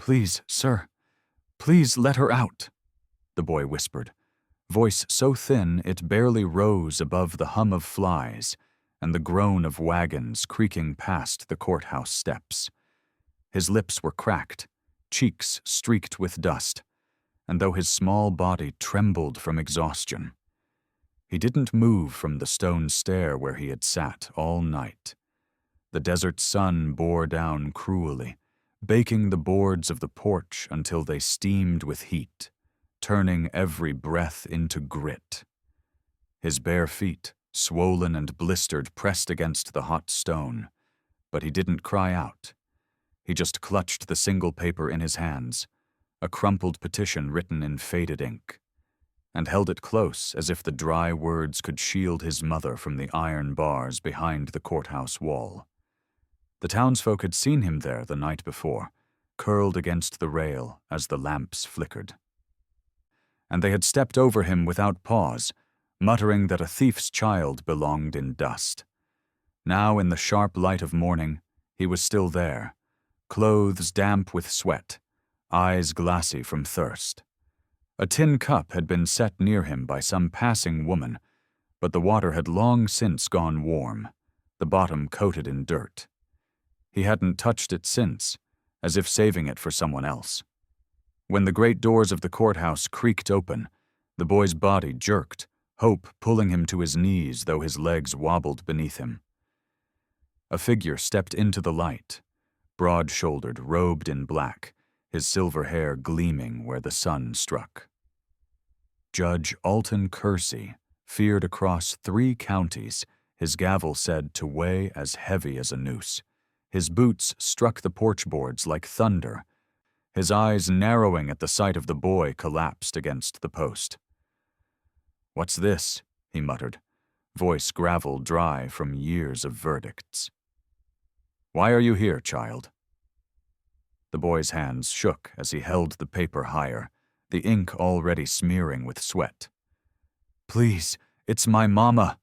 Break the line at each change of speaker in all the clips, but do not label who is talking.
"Please, sir, please let her out," the boy whispered, voice so thin it barely rose above the hum of flies and the groan of wagons creaking past the courthouse steps. His lips were cracked, cheeks streaked with dust, and though his small body trembled from exhaustion, he didn't move from the stone stair where he had sat all night. The desert sun bore down cruelly, baking the boards of the porch until they steamed with heat, turning every breath into grit. His bare feet, swollen and blistered, pressed against the hot stone, but he didn't cry out. He just clutched the single paper in his hands, a crumpled petition written in faded ink, and held it close as if the dry words could shield his mother from the iron bars behind the courthouse wall. The townsfolk had seen him there the night before, curled against the rail as the lamps flickered. And they had stepped over him without pause, muttering that a thief's child belonged in dust. Now, in the sharp light of morning, he was still there, clothes damp with sweat, eyes glassy from thirst. A tin cup had been set near him by some passing woman, but the water had long since gone warm, the bottom coated in dirt. He hadn't touched it since, as if saving it for someone else. When the great doors of the courthouse creaked open, the boy's body jerked, hope pulling him to his knees though his legs wobbled beneath him. A figure stepped into the light, broad-shouldered, robed in black, his silver hair gleaming where the sun struck. Judge Alton Kersey, feared across 3 counties, his gavel said to weigh as heavy as a noose. His boots struck the porch boards like thunder. His eyes, narrowing at the sight of the boy, collapsed against the post. "What's this?" he muttered, voice gravel dry from years of verdicts. "Why are you here, child?" The boy's hands shook as he held the paper higher, the ink already smearing with sweat. "Please, it's my mama,"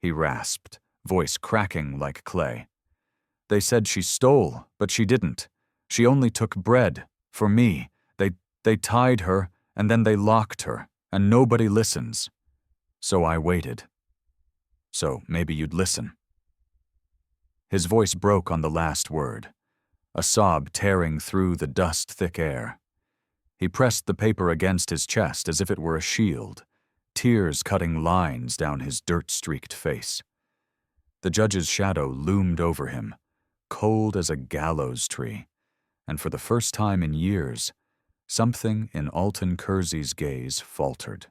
he rasped, voice cracking like clay. "They said she stole, but she didn't. She only took bread, for me. They tied her, and then they locked her, and nobody listens. So I waited. So maybe you'd listen." His voice broke on the last word, a sob tearing through the dust-thick air. He pressed the paper against his chest as if it were a shield, tears cutting lines down his dirt-streaked face. The judge's shadow loomed over him, cold as a gallows tree, and for the first time in years, something in Alton Kersey's gaze faltered.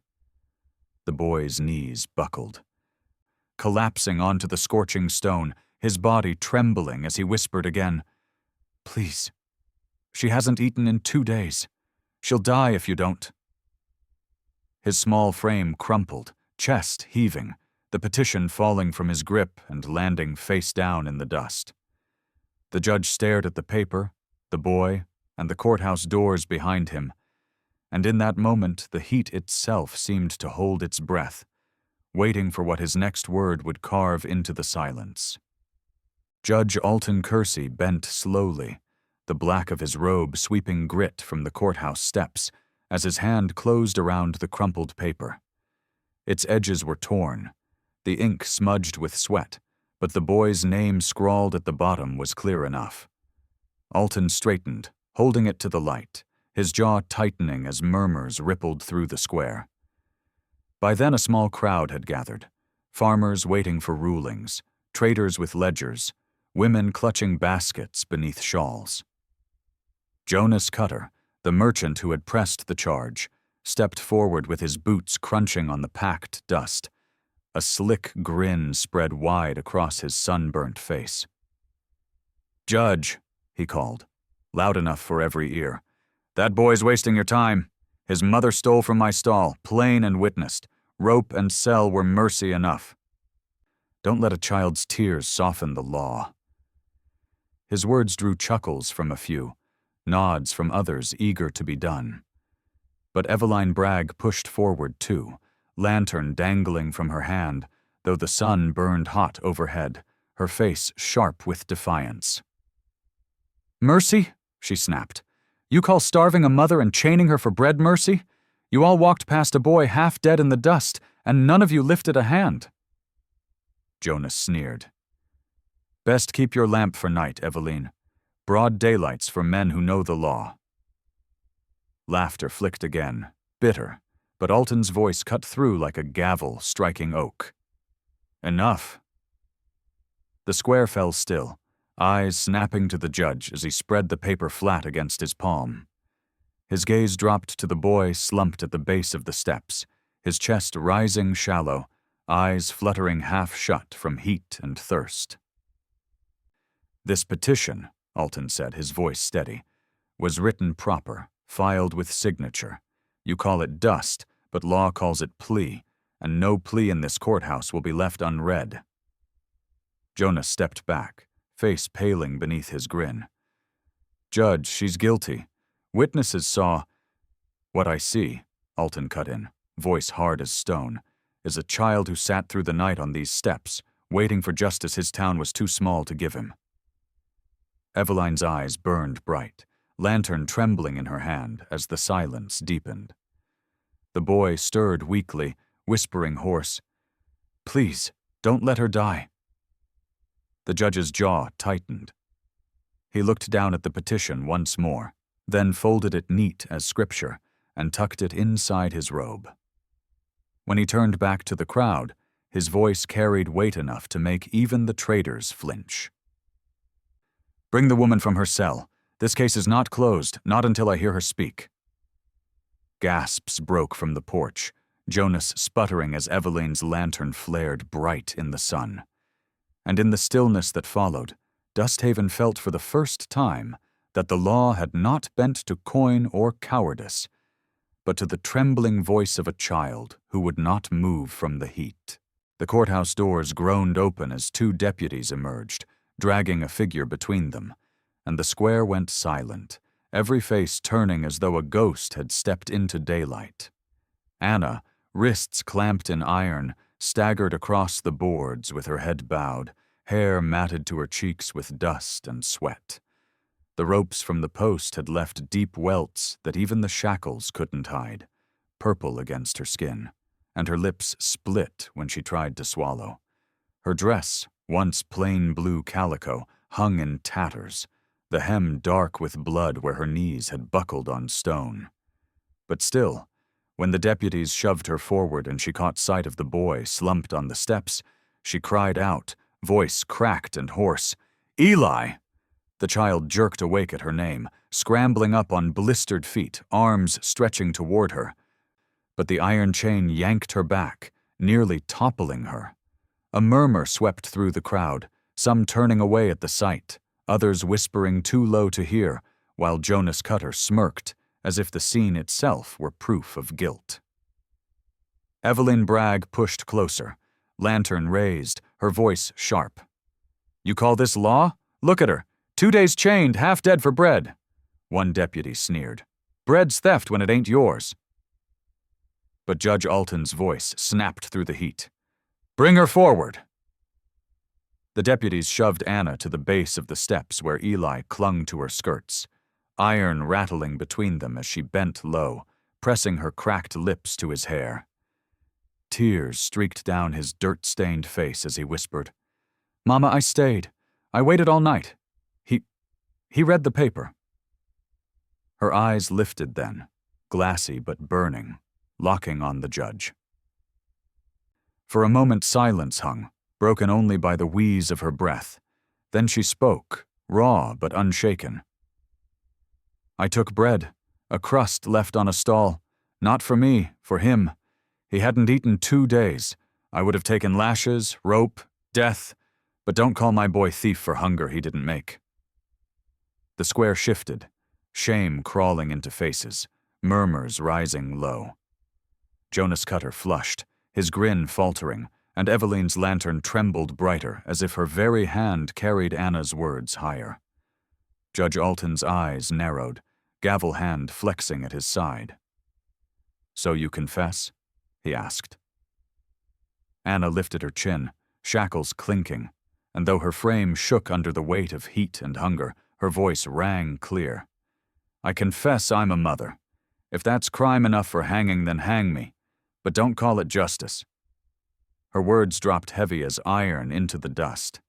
The boy's knees buckled. Collapsing onto the scorching stone, his body trembling as he whispered again, "Please. She hasn't eaten in 2 days. She'll die if you don't." His small frame crumpled, chest heaving, the petition falling from his grip and landing face down in the dust. The judge stared at the paper, the boy, and the courthouse doors behind him, and in that moment the heat itself seemed to hold its breath, waiting for what his next word would carve into the silence. Judge Alton Kersey bent slowly, the black of his robe sweeping grit from the courthouse steps as his hand closed around the crumpled paper. Its edges were torn, the ink smudged with sweat, but the boy's name scrawled at the bottom was clear enough. Alton straightened, holding it to the light, his jaw tightening as murmurs rippled through the square. By then a small crowd had gathered, farmers waiting for rulings, traders with ledgers, women clutching baskets beneath shawls. Jonas Cutter, the merchant who had pressed the charge, stepped forward with his boots crunching on the packed dust. A slick grin spread wide across his sunburnt face. "Judge," he called, loud enough for every ear, "that boy's wasting your time. His mother stole from my stall, plain and witnessed. Rope and cell were mercy enough. Don't let a child's tears soften the law." His words drew chuckles from a few, nods from others eager to be done. But Eveline Bragg pushed forward too, lantern dangling from her hand, though the sun burned hot overhead, her face sharp with defiance. "Mercy?" she snapped. You call starving a mother and chaining her for bread mercy? You all walked past a boy half dead in the dust, and none of you lifted a hand." Jonas sneered. "Best keep your lamp for night, Eveline. Broad daylight's for men who know the law." Laughter flicked again, bitter, but Alton's voice cut through like a gavel striking oak. "Enough." The square fell still, eyes snapping to the judge as he spread the paper flat against his palm. His gaze dropped to the boy slumped at the base of the steps, his chest rising shallow, eyes fluttering half shut from heat and thirst. "This petition," Alton said, his voice steady, "was written proper, filed with signature. You call it dust, but law calls it plea, and no plea in this courthouse will be left unread." Jonas stepped back, face paling beneath his grin. "Judge, she's guilty. Witnesses saw—" "What I see," Alton cut in, voice hard as stone, "is a child who sat through the night on these steps, waiting for justice his town was too small to give him." Eveline's eyes burned bright, lantern trembling in her hand as the silence deepened. The boy stirred weakly, whispering hoarse, "Please, don't let her die." The judge's jaw tightened. He looked down at the petition once more, then folded it neat as scripture and tucked it inside his robe. When he turned back to the crowd, his voice carried weight enough to make even the traitors flinch. "Bring the woman from her cell. This case is not closed, not until I hear her speak." Gasps broke from the porch, Jonas sputtering as Eveline's lantern flared bright in the sun. And in the stillness that followed, Dusthaven felt for the first time that the law had not bent to coin or cowardice, but to the trembling voice of a child who would not move from the heat. The courthouse doors groaned open as two deputies emerged, dragging a figure between them, and the square went silent, every face turning as though a ghost had stepped into daylight. Anna, wrists clamped in iron, staggered across the boards with her head bowed, hair matted to her cheeks with dust and sweat. The ropes from the post had left deep welts that even the shackles couldn't hide, purple against her skin, and her lips split when she tried to swallow. Her dress, once plain blue calico, hung in tatters, the hem dark with blood where her knees had buckled on stone. But still, when the deputies shoved her forward and she caught sight of the boy slumped on the steps, she cried out, voice cracked and hoarse, "Eli!" The child jerked awake at her name, scrambling up on blistered feet, arms stretching toward her. But the iron chain yanked her back, nearly toppling her. A murmur swept through the crowd, some turning away at the sight, others whispering too low to hear, while Jonas Cutter smirked, as if the scene itself were proof of guilt. Eveline Bragg pushed closer, lantern raised, her voice sharp. "You call this law? Look at her. 2 days chained, half dead for bread." One deputy sneered. "Bread's theft when it ain't yours." But Judge Alton's voice snapped through the heat. "Bring her forward." The deputies shoved Anna to the base of the steps where Eli clung to her skirts, iron rattling between them as she bent low, pressing her cracked lips to his hair. Tears streaked down his dirt-stained face as he whispered, "Mama, I stayed. I waited all night. He read the paper." Her eyes lifted then, glassy but burning, locking on the judge. For a moment silence hung, broken only by the wheeze of her breath. Then she spoke, raw but unshaken. "I took bread, a crust left on a stall. Not for me, for him. He hadn't eaten 2 days. I would have taken lashes, rope, death, but don't call my boy thief for hunger he didn't make." The square shifted, shame crawling into faces, murmurs rising low. Jonas Cutter flushed, his grin faltering, and Eveline's lantern trembled brighter as if her very hand carried Anna's words higher. Judge Alton's eyes narrowed, gavel hand flexing at his side. "So you confess?" he asked. Anna lifted her chin, shackles clinking, and though her frame shook under the weight of heat and hunger, her voice rang clear. I confess I'm a mother. If that's crime enough for hanging, then hang me, but don't call it justice." Her words dropped heavy as iron into the dust.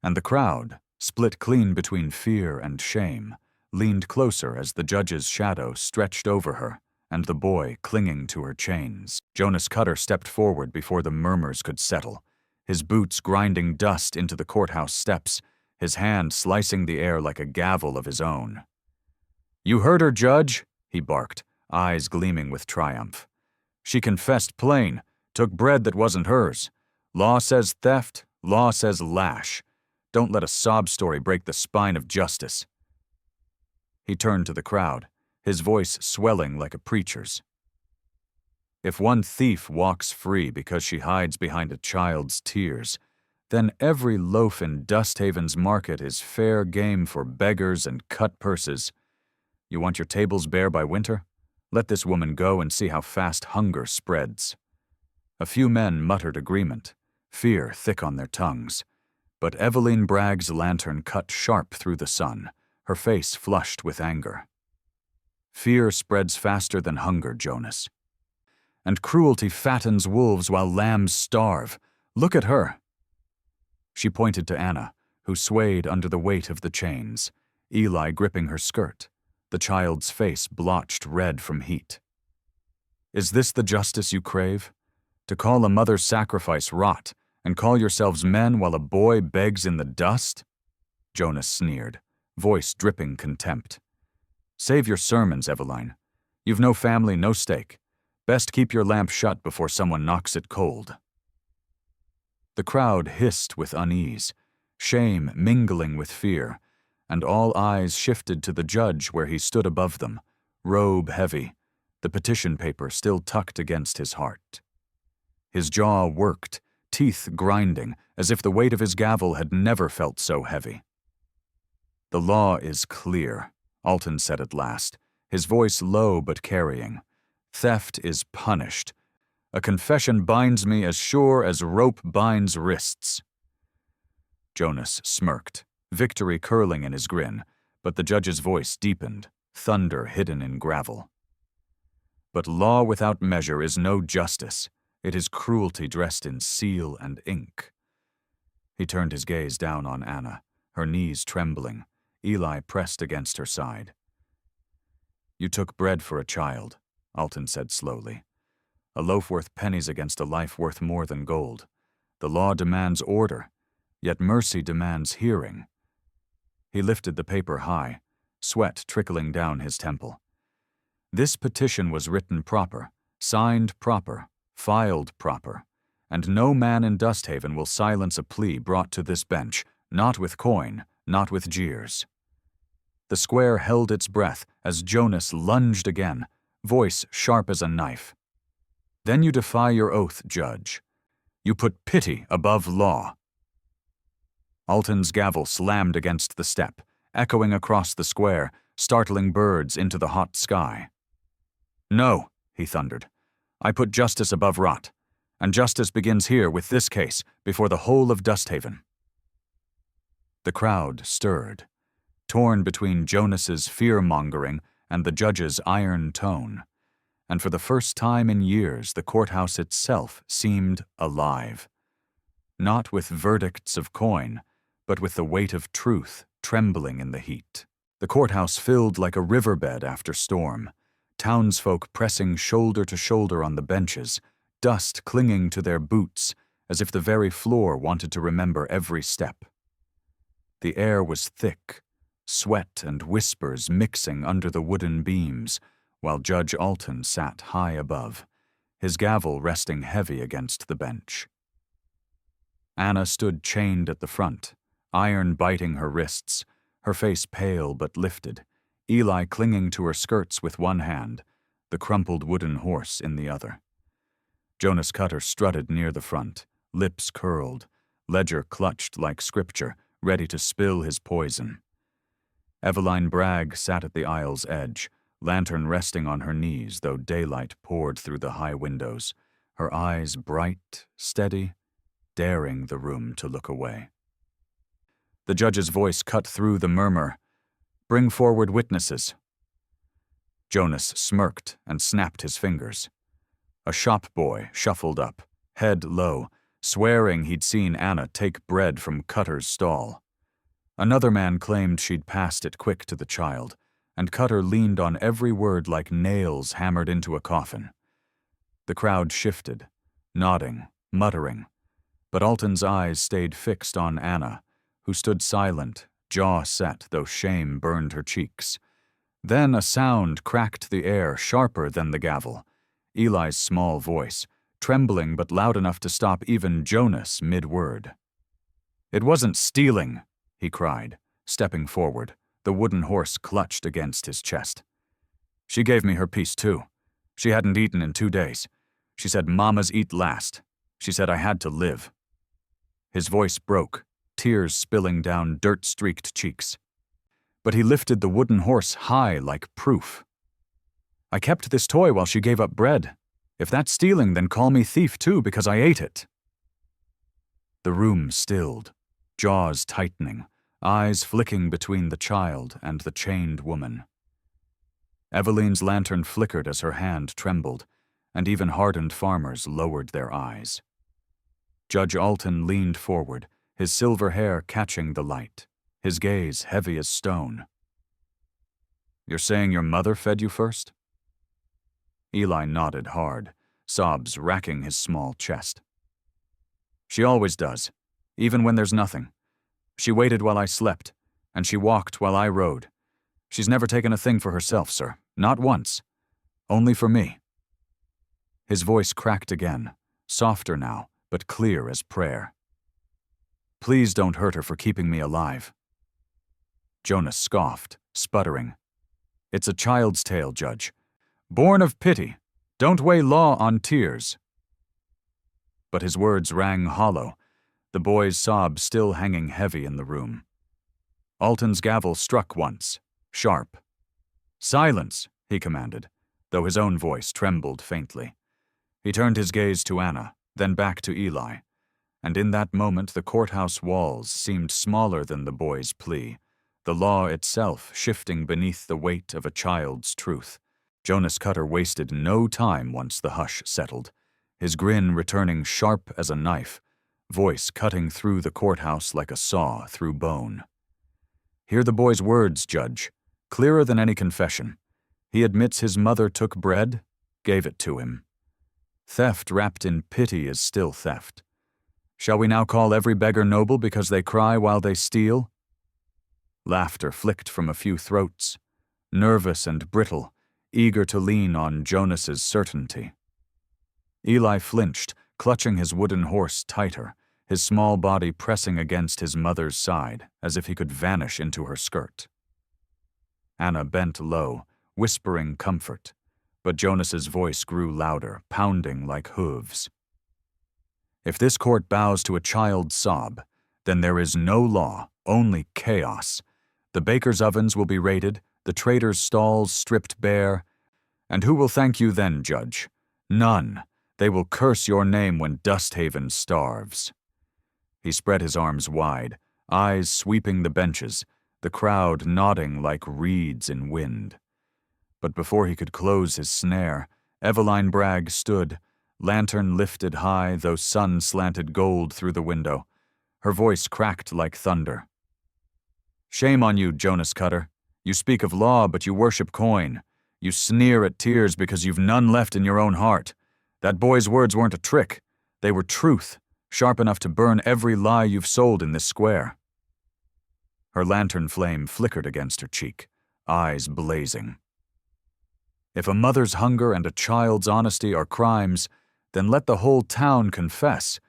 And the crowd, split clean between fear and shame, leaned closer as the judge's shadow stretched over her and the boy clinging to her chains. Jonas Cutter stepped forward before the murmurs could settle, his boots grinding dust into the courthouse steps, his hand slicing the air like a gavel of his own. "You heard her, Judge," he barked, eyes gleaming with triumph. "She confessed plain, took bread that wasn't hers. Law says theft, law says lash. Don't let a sob story break the spine of justice." He turned to the crowd, his voice swelling like a preacher's. "If one thief walks free because she hides behind a child's tears, then every loaf in Dusthaven's market is fair game for beggars and cut purses. You want your tables bare by winter? Let this woman go and see how fast hunger spreads." A few men muttered agreement, fear thick on their tongues. But Eveline Bragg's lantern cut sharp through the sun, her face flushed with anger. "Fear spreads faster than hunger, Jonas. And cruelty fattens wolves while lambs starve. Look at her." She pointed to Anna, who swayed under the weight of the chains, Eli gripping her skirt, the child's face blotched red from heat. "Is this the justice you crave? To call a mother's sacrifice rot, and call yourselves men while a boy begs in the dust?" Jonas sneered, voice dripping contempt. "Save your sermons, Eveline. You've no family, no stake. Best keep your lamp shut before someone knocks it cold." The crowd hissed with unease, shame mingling with fear, and all eyes shifted to the judge where he stood above them, robe heavy, the petition paper still tucked against his heart. His jaw worked, teeth grinding, as if the weight of his gavel had never felt so heavy. "The law is clear," Alton said at last, his voice low but carrying. "Theft is punished. A confession binds me as sure as rope binds wrists." Jonas smirked, victory curling in his grin, but the judge's voice deepened, thunder hidden in gravel. "But law without measure is no justice. It is cruelty dressed in seal and ink." He turned his gaze down on Anna, her knees trembling, Eli pressed against her side. "You took bread for a child," Alton said slowly. "A loaf worth pennies against a life worth more than gold. The law demands order, yet mercy demands hearing." He lifted the paper high, sweat trickling down his temple. "This petition was written proper, signed proper, filed proper, and no man in Dusthaven will silence a plea brought to this bench, not with coin, not with jeers." The square held its breath as Jonas lunged again, voice sharp as a knife. "Then you defy your oath, Judge. You put pity above law." Alton's gavel slammed against the step, echoing across the square, startling birds into the hot sky. "No," he thundered. "I put justice above rot, and justice begins here with this case before the whole of Dusthaven." The crowd stirred, torn between Jonas's fear-mongering and the judge's iron tone, and for the first time in years the courthouse itself seemed alive. Not with verdicts of coin, but with the weight of truth trembling in the heat. The courthouse filled like a riverbed after storm, townsfolk pressing shoulder to shoulder on the benches, dust clinging to their boots, as if the very floor wanted to remember every step. The air was thick, sweat and whispers mixing under the wooden beams, while Judge Alton sat high above, his gavel resting heavy against the bench. Anna stood chained at the front, iron biting her wrists, her face pale but lifted, Eli clinging to her skirts with one hand, the crumpled wooden horse in the other. Jonas Cutter strutted near the front, lips curled, ledger clutched like scripture, ready to spill his poison. Eveline Bragg sat at the aisle's edge, lantern resting on her knees though daylight poured through the high windows, her eyes bright, steady, daring the room to look away. The judge's voice cut through the murmur. "Bring forward witnesses. Jonas smirked and snapped his fingers. A shop boy shuffled up, head low, swearing he'd seen Anna take bread from Cutter's stall. Another man claimed she'd passed it quick to the child, and Cutter leaned on every word like nails hammered into a coffin. The crowd shifted, nodding, muttering, but Alton's eyes stayed fixed on Anna, who stood silent, jaw set, though shame burned her cheeks. Then a sound cracked the air sharper than the gavel. Eli's small voice, trembling but loud enough to stop even Jonas mid-word. "It wasn't stealing," he cried, stepping forward, the wooden horse clutched against his chest. "She gave me her piece too. She hadn't eaten in 2 days. She said mamas eat last. She said I had to live." His voice broke, tears spilling down dirt-streaked cheeks. But he lifted the wooden horse high like proof. "I kept this toy while she gave up bread. If that's stealing, then call me thief too, because I ate it." The room stilled, jaws tightening, eyes flicking between the child and the chained woman. Eveline's lantern flickered as her hand trembled, and even hardened farmers lowered their eyes. Judge Alton leaned forward, his silver hair catching the light, his gaze heavy as stone. "You're saying your mother fed you first?" Eli nodded hard, sobs racking his small chest. "She always does, even when there's nothing. She waited while I slept, and she walked while I rode. She's never taken a thing for herself, sir, not once. Only for me." His voice cracked again, softer now, but clear as prayer. "Please don't hurt her for keeping me alive." Jonas scoffed, sputtering. "It's a child's tale, Judge. Born of pity. Don't weigh law on tears." But his words rang hollow, the boy's sobs still hanging heavy in the room. Alton's gavel struck once, sharp. "Silence," he commanded, though his own voice trembled faintly. He turned his gaze to Anna, then back to Eli, and in that moment the courthouse walls seemed smaller than the boy's plea, the law itself shifting beneath the weight of a child's truth. Jonas Cutter wasted no time once the hush settled, his grin returning sharp as a knife, voice cutting through the courthouse like a saw through bone. "Hear the boy's words, Judge, clearer than any confession. He admits his mother took bread, gave it to him. Theft wrapped in pity is still theft. Shall we now call every beggar noble because they cry while they steal?" Laughter flicked from a few throats, nervous and brittle, eager to lean on Jonas's certainty. Eli flinched, clutching his wooden horse tighter, his small body pressing against his mother's side as if he could vanish into her skirt. Anna bent low, whispering comfort, but Jonas's voice grew louder, pounding like hooves. "If this court bows to a child's sob, then there is no law, only chaos. The baker's ovens will be raided, the trader's stalls stripped bare. And who will thank you then, Judge? None. They will curse your name when Dusthaven starves." He spread his arms wide, eyes sweeping the benches, the crowd nodding like reeds in wind. But before he could close his snare, Eveline Bragg stood, lantern lifted high, though sun slanted gold through the window. Her voice cracked like thunder. "Shame on you, Jonas Cutter. You speak of law, but you worship coin. You sneer at tears because you've none left in your own heart. That boy's words weren't a trick. They were truth, sharp enough to burn every lie you've sold in this square." Her lantern flame flickered against her cheek, eyes blazing. "If a mother's hunger and a child's honesty are crimes, then let the whole town confess,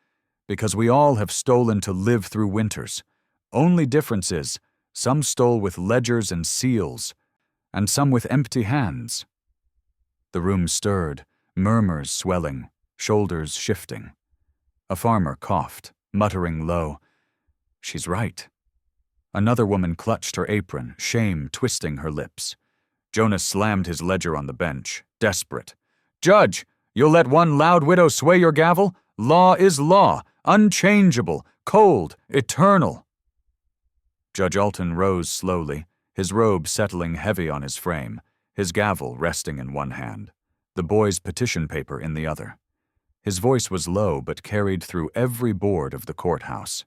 because we all have stolen to live through winters. Only difference is, some stole with ledgers and seals, and some with empty hands." The room stirred, murmurs swelling, shoulders shifting. A farmer coughed, muttering low, "She's right." Another woman clutched her apron, shame twisting her lips. Jonas slammed his ledger on the bench, desperate. "Judge, you'll let one loud widow sway your gavel? Law is law, unchangeable, cold, eternal." Judge Alton rose slowly, his robe settling heavy on his frame, his gavel resting in one hand, the boy's petition paper in the other. His voice was low but carried through every board of the courthouse.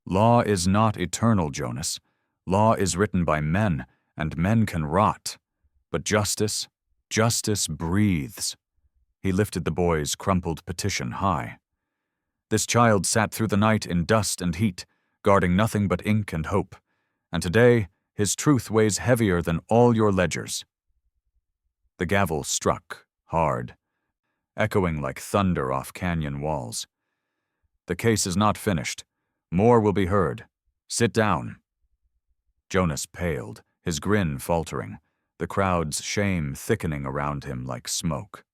Law is not eternal, Jonas. Law is written by men, and men can rot. But justice breathes. He lifted the boy's crumpled petition high. This child sat through the night in dust and heat, guarding nothing but ink and hope, and today his truth weighs heavier than all your ledgers. The gavel struck, hard, echoing like thunder off canyon walls. The case is not finished. More will be heard. Sit down. Jonas paled, his grin faltering, the crowd's shame thickening around him like smoke.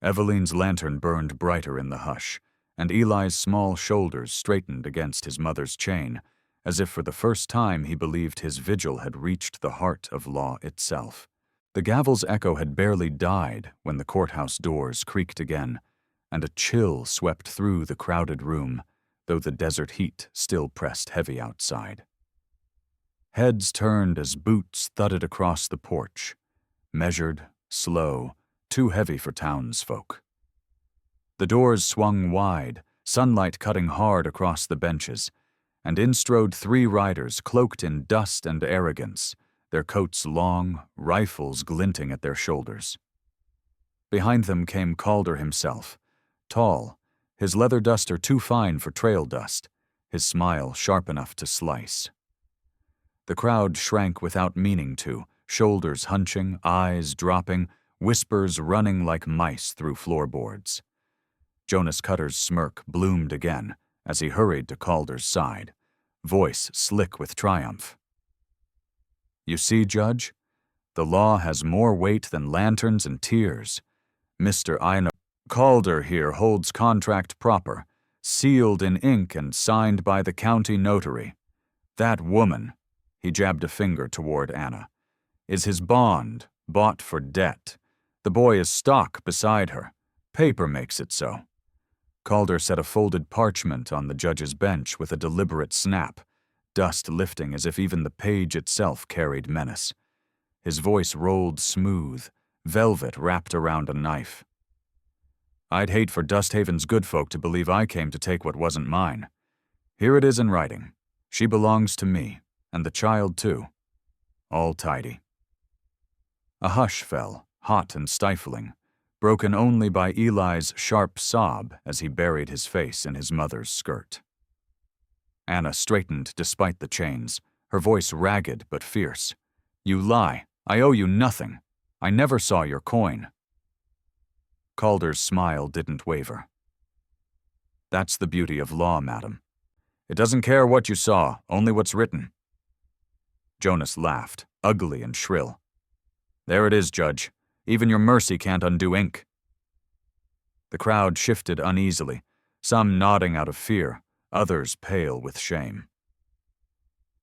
Eveline's lantern burned brighter in the hush, and Eli's small shoulders straightened against his mother's chain, as if for the first time he believed his vigil had reached the heart of law itself. The gavel's echo had barely died when the courthouse doors creaked again, and a chill swept through the crowded room, though the desert heat still pressed heavy outside. Heads turned as boots thudded across the porch, measured, slow, too heavy for townsfolk. The doors swung wide, sunlight cutting hard across the benches, and in strode 3 riders cloaked in dust and arrogance, their coats long, rifles glinting at their shoulders. Behind them came Calder himself, tall, his leather duster too fine for trail dust, his smile sharp enough to slice. The crowd shrank without meaning to, shoulders hunching, eyes dropping, whispers running like mice through floorboards. Jonas Cutter's smirk bloomed again as he hurried to Calder's side, voice slick with triumph. You see, Judge, the law has more weight than lanterns and tears. Mr. Ina Calder here holds contract proper, sealed in ink and signed by the county notary. That woman, he jabbed a finger toward Anna, is his bond, bought for debt. The boy is stock beside her. Paper makes it so. Calder set a folded parchment on the judge's bench with a deliberate snap, dust lifting as if even the page itself carried menace. His voice rolled smooth, velvet wrapped around a knife. I'd hate for Dusthaven's good folk to believe I came to take what wasn't mine. Here it is in writing. She belongs to me, and the child too. All tidy. A hush fell, hot and stifling, broken only by Eli's sharp sob as he buried his face in his mother's skirt. Anna straightened despite the chains, her voice ragged but fierce. You lie. I owe you nothing. I never saw your coin. Calder's smile didn't waver. That's the beauty of law, madam. It doesn't care what you saw, only what's written. Jonas laughed, ugly and shrill. There it is, Judge. Even your mercy can't undo ink. The crowd shifted uneasily, some nodding out of fear, others pale with shame.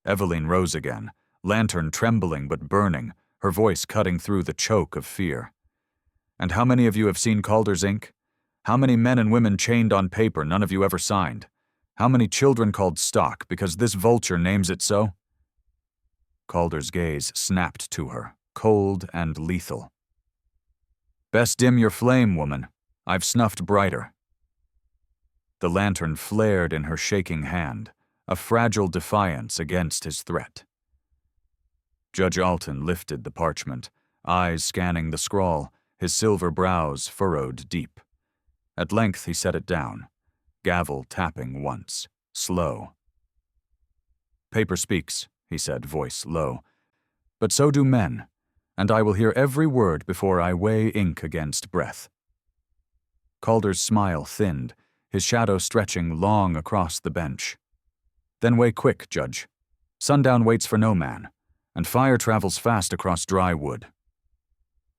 Eveline rose again, lantern trembling but burning, her voice cutting through the choke of fear. And how many of you have seen Calder's ink? How many men and women chained on paper none of you ever signed? How many children called stock because this vulture names it so? Calder's gaze snapped to her, cold and lethal. Best dim your flame, woman. I've snuffed brighter. The lantern flared in her shaking hand, a fragile defiance against his threat. Judge Alton lifted the parchment, eyes scanning the scrawl, his silver brows furrowed deep. At length he set it down, gavel tapping once, slow. Paper speaks, he said, voice low, but so do men, and I will hear every word before I weigh ink against breath. Calder's smile thinned, his shadow stretching long across the bench. Then weigh quick, Judge. Sundown waits for no man, and fire travels fast across dry wood.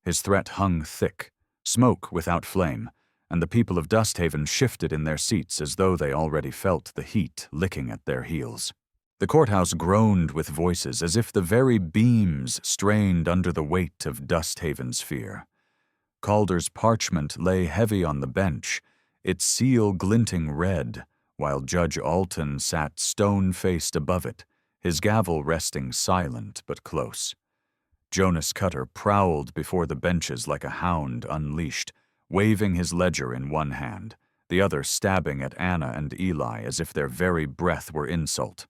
His threat hung thick, smoke without flame, and the people of Dusthaven shifted in their seats as though they already felt the heat licking at their heels. The courthouse groaned with voices as if the very beams strained under the weight of Dusthaven's fear. Calder's parchment lay heavy on the bench, its seal glinting red, while Judge Alton sat stone-faced above it, his gavel resting silent but close. Jonas Cutter prowled before the benches like a hound unleashed, waving his ledger in one hand, the other stabbing at Anna and Eli as if their very breath were insult.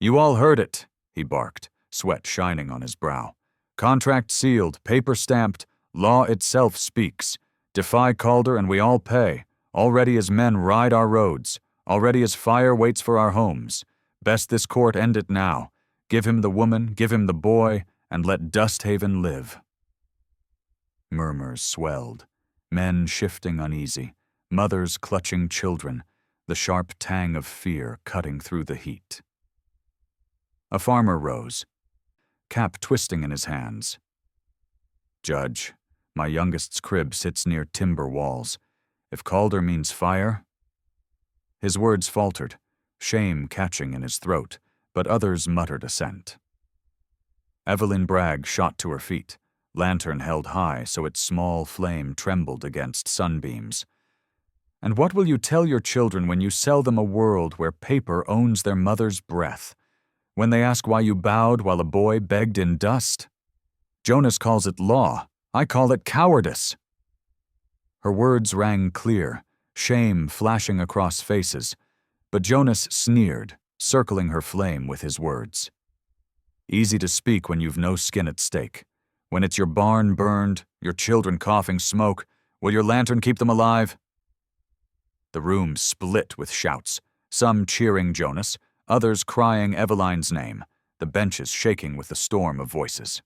"You all heard it," he barked, sweat shining on his brow. "Contract sealed, paper stamped, law itself speaks. Defy Calder and we all pay. Already as men ride our roads, already as fire waits for our homes. Best this court end it now. Give him the woman, give him the boy, and let Dusthaven live." Murmurs swelled, men shifting uneasy, mothers clutching children, the sharp tang of fear cutting through the heat. A farmer rose, cap twisting in his hands. "Judge, my youngest's crib sits near timber walls. If Calder means fire—" His words faltered, shame catching in his throat, but others muttered assent. Evelyn Bragg shot to her feet, lantern held high so its small flame trembled against sunbeams. "And what will you tell your children when you sell them a world where paper owns their mother's breath? When they ask why you bowed while a boy begged in dust? Jonas calls it law. I call it cowardice." Her words rang clear, shame flashing across faces, but Jonas sneered, circling her flame with his words. "Easy to speak when you've no skin at stake. When it's your barn burned, your children coughing smoke, will your lantern keep them alive?" The room split with shouts, some cheering Jonas, others crying Eveline's name, the benches shaking with the storm of voices.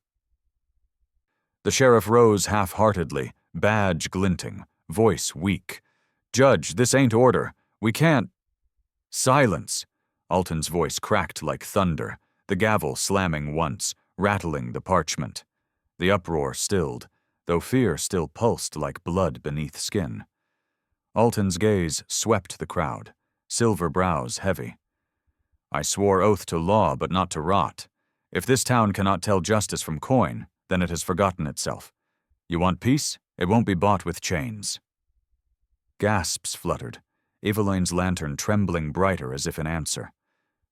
The sheriff rose half-heartedly, badge glinting, voice weak. "Judge, this ain't order. We can't—" "Silence!" Alton's voice cracked like thunder, the gavel slamming once, rattling the parchment. The uproar stilled, though fear still pulsed like blood beneath skin. Alton's gaze swept the crowd, silver brows heavy. "I swore oath to law but not to rot. If this town cannot tell justice from coin, then it has forgotten itself. You want peace? It won't be bought with chains." Gasps fluttered, Eveline's lantern trembling brighter as if in answer.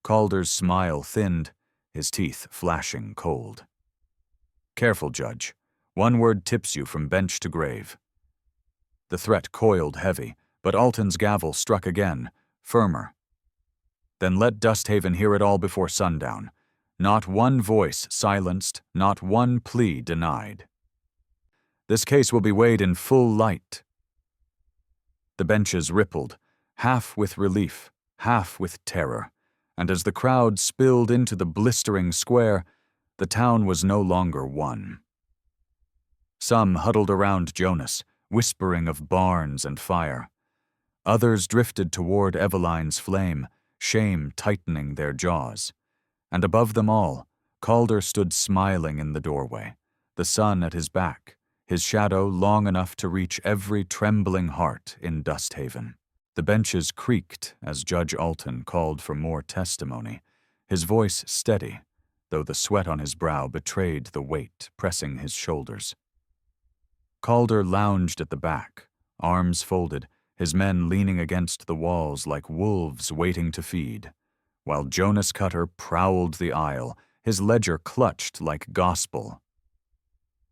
Calder's smile thinned, his teeth flashing cold. "Careful, Judge. One word tips you from bench to grave." The threat coiled heavy, but Alton's gavel struck again, firmer. "Then let Dusthaven hear it all before sundown. Not one voice silenced, not one plea denied. This case will be weighed in full light." The benches rippled, half with relief, half with terror, and as the crowd spilled into the blistering square, the town was no longer one. Some huddled around Jonas, whispering of barns and fire. Others drifted toward Eveline's flame, shame tightening their jaws. And above them all, Calder stood smiling in the doorway, the sun at his back, his shadow long enough to reach every trembling heart in Dusthaven. The benches creaked as Judge Alton called for more testimony, his voice steady, though the sweat on his brow betrayed the weight pressing his shoulders. Calder lounged at the back, arms folded, his men leaning against the walls like wolves waiting to feed, while Jonas Cutter prowled the aisle, his ledger clutched like gospel.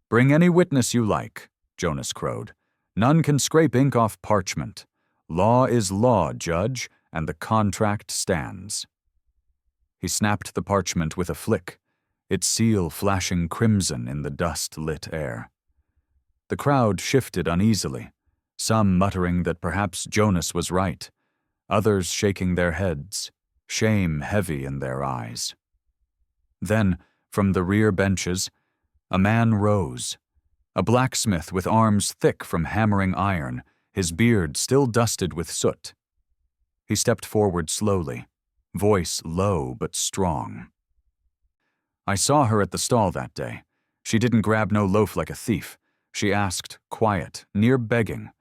"Bring any witness you like," Jonas crowed. "None can scrape ink off parchment. Law is law, Judge, and the contract stands." He snapped the parchment with a flick, its seal flashing crimson in the dust-lit air. The crowd shifted uneasily, some muttering that perhaps Jonas was right, others shaking their heads, shame heavy in their eyes. Then, from the rear benches, a man rose, a blacksmith with arms thick from hammering iron, his beard still dusted with soot. He stepped forward slowly, voice low but strong. "I saw her at the stall that day. She didn't grab no loaf like a thief. She asked, quiet, near begging.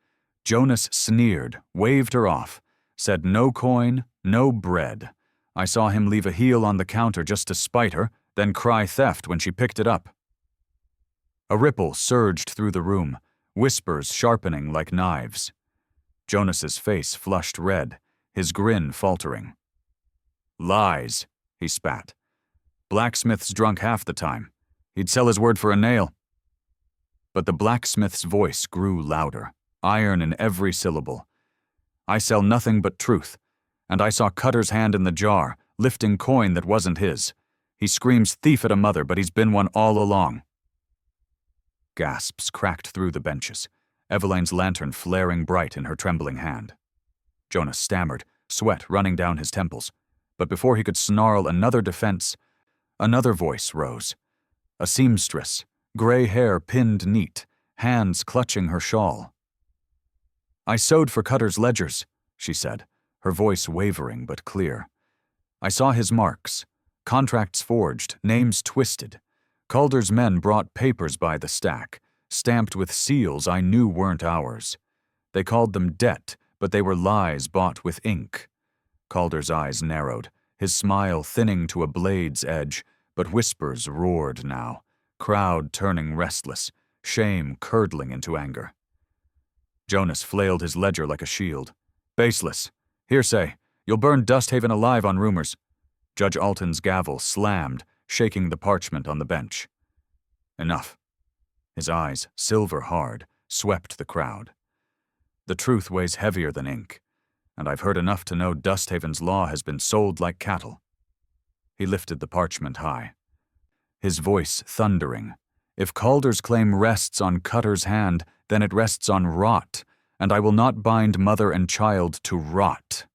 Jonas sneered, waved her off, said no coin, no bread. I saw him leave a heel on the counter just to spite her, then cry theft when she picked it up." A ripple surged through the room, whispers sharpening like knives. Jonas's face flushed red, his grin faltering. "Lies," he spat. "Blacksmith's drunk half the time. He'd sell his word for a nail. But the blacksmith's voice grew louder, iron in every syllable. I sell nothing but truth, and I saw Cutter's hand in the jar, lifting coin that wasn't his. He screams thief at a mother, but he's been one all along. Gasps cracked through the benches, Eveline's lantern flaring bright in her trembling hand. Jonas stammered, sweat running down his temples, but before he could snarl another defense, another voice rose. A seamstress, gray hair pinned neat, hands clutching her shawl. I sewed for Cutter's ledgers, she said, her voice wavering but clear. I saw his marks, contracts forged, names twisted. Calder's men brought papers by the stack, stamped with seals I knew weren't ours. They called them debt, but they were lies bought with ink. Calder's eyes narrowed, his smile thinning to a blade's edge, but whispers roared now, crowd turning restless, shame curdling into anger. Jonas flailed his ledger like a shield. Baseless. Hearsay. You'll burn Dusthaven alive on rumors. Judge Alton's gavel slammed, shaking the parchment on the bench. Enough. His eyes, silver hard, swept the crowd. The truth weighs heavier than ink, and I've heard enough to know Dusthaven's law has been sold like cattle. He lifted the parchment high, his voice thundering. If Calder's claim rests on Cutter's hand, then it rests on rot, and I will not bind mother and child to rot.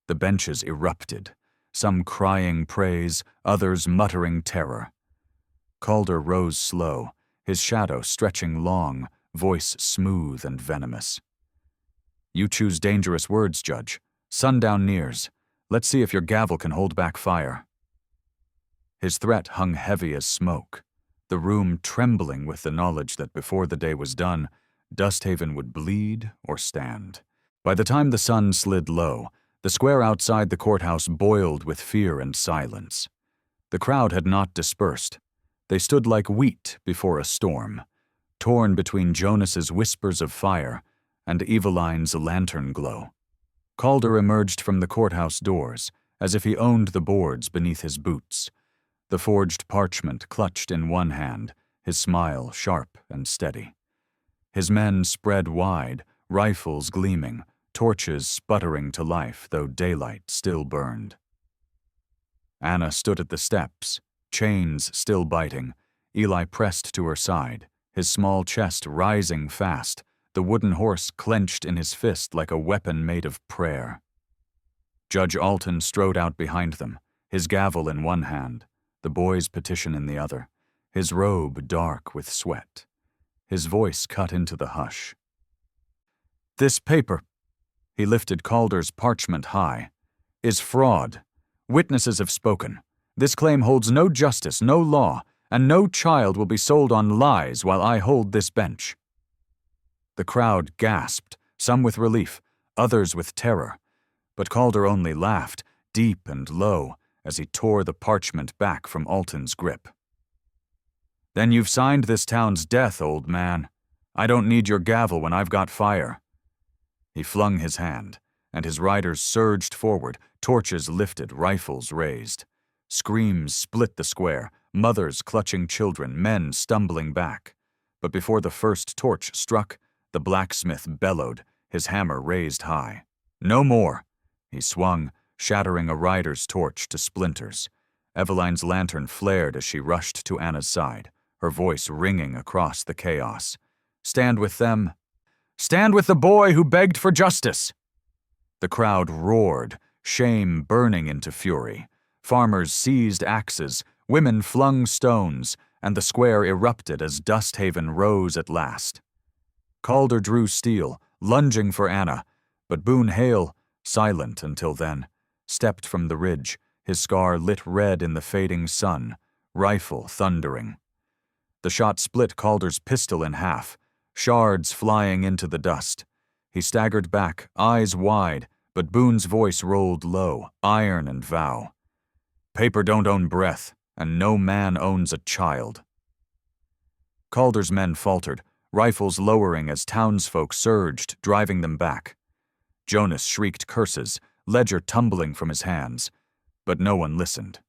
The benches erupted, some crying praise, others muttering terror. Calder rose slow, his shadow stretching long, voice smooth and venomous. You choose dangerous words, Judge. Sundown nears. Let's see if your gavel can hold back fire. His threat hung heavy as smoke, the room trembling with the knowledge that before the day was done, Dusthaven would bleed or stand. By the time the sun slid low, the square outside the courthouse boiled with fear and silence. The crowd had not dispersed. They stood like wheat before a storm, torn between Jonas's whispers of fire and Eveline's lantern glow. Calder emerged from the courthouse doors, as if he owned the boards beneath his boots, the forged parchment clutched in one hand, his smile sharp and steady. His men spread wide, rifles gleaming, torches sputtering to life, though daylight still burned. Anna stood at the steps, chains still biting. Eli pressed to her side, his small chest rising fast, the wooden horse clenched in his fist like a weapon made of prayer. Judge Alton strode out behind them, his gavel in one hand, the boy's petition in the other, his robe dark with sweat. His voice cut into the hush. This paper, he lifted Calder's parchment high, is fraud. Witnesses have spoken. This claim holds no justice, no law, and no child will be sold on lies while I hold this bench. The crowd gasped, some with relief, others with terror, but Calder only laughed, deep and low, as he tore the parchment back from Alton's grip. Then you've signed this town's death, old man. I don't need your gavel when I've got fire. He flung his hand, and his riders surged forward, torches lifted, rifles raised. Screams split the square, mothers clutching children, men stumbling back. But before the first torch struck, the blacksmith bellowed, his hammer raised high. No more! He swung, shattering a rider's torch to splinters. Eveline's lantern flared as she rushed to Anna's side, her voice ringing across the chaos. Stand with them. Stand with the boy who begged for justice! The crowd roared, shame burning into fury. Farmers seized axes, women flung stones, and the square erupted as Dusthaven rose at last. Calder drew steel, lunging for Anna, but Boone Hale, silent until then, stepped from the ridge, his scar lit red in the fading sun, rifle thundering. The shot split Calder's pistol in half, shards flying into the dust. He staggered back, eyes wide, but Boone's voice rolled low, iron and vow. Paper don't own breath, and no man owns a child. Calder's men faltered, rifles lowering as townsfolk surged, driving them back. Jonas shrieked curses, ledger tumbling from his hands, but no one listened.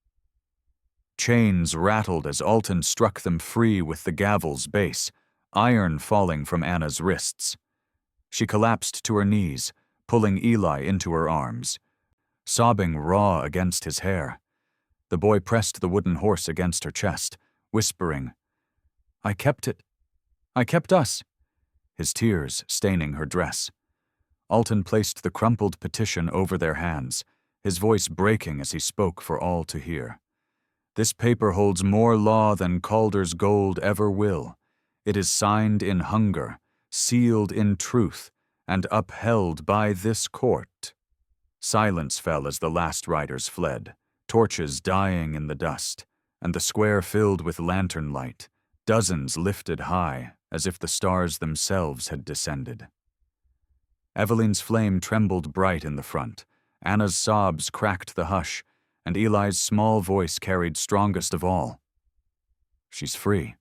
Chains rattled as Alton struck them free with the gavel's base, iron falling from Anna's wrists. She collapsed to her knees, pulling Eli into her arms, sobbing raw against his hair. The boy pressed the wooden horse against her chest, whispering, "I kept it. I kept us," his tears staining her dress. Alton placed the crumpled petition over their hands, his voice breaking as he spoke for all to hear. "This paper holds more law than Calder's gold ever will. It is signed in hunger, sealed in truth, and upheld by this court." Silence fell as the last riders fled, torches dying in the dust, and the square filled with lantern light, dozens lifted high as if the stars themselves had descended. Evelyn's flame trembled bright in the front, Anna's sobs cracked the hush, and Eli's small voice carried strongest of all. "She's free."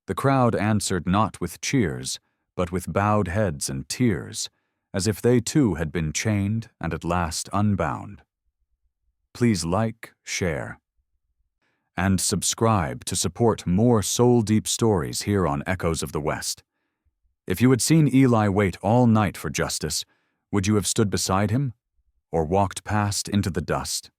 The crowd answered not with cheers, but with bowed heads and tears, as if they too had been chained and at last unbound. Please like, share, and subscribe to support more soul-deep stories here on Echoes of the West. If you had seen Eli wait all night for justice, would you have stood beside him, or walked past into the dust?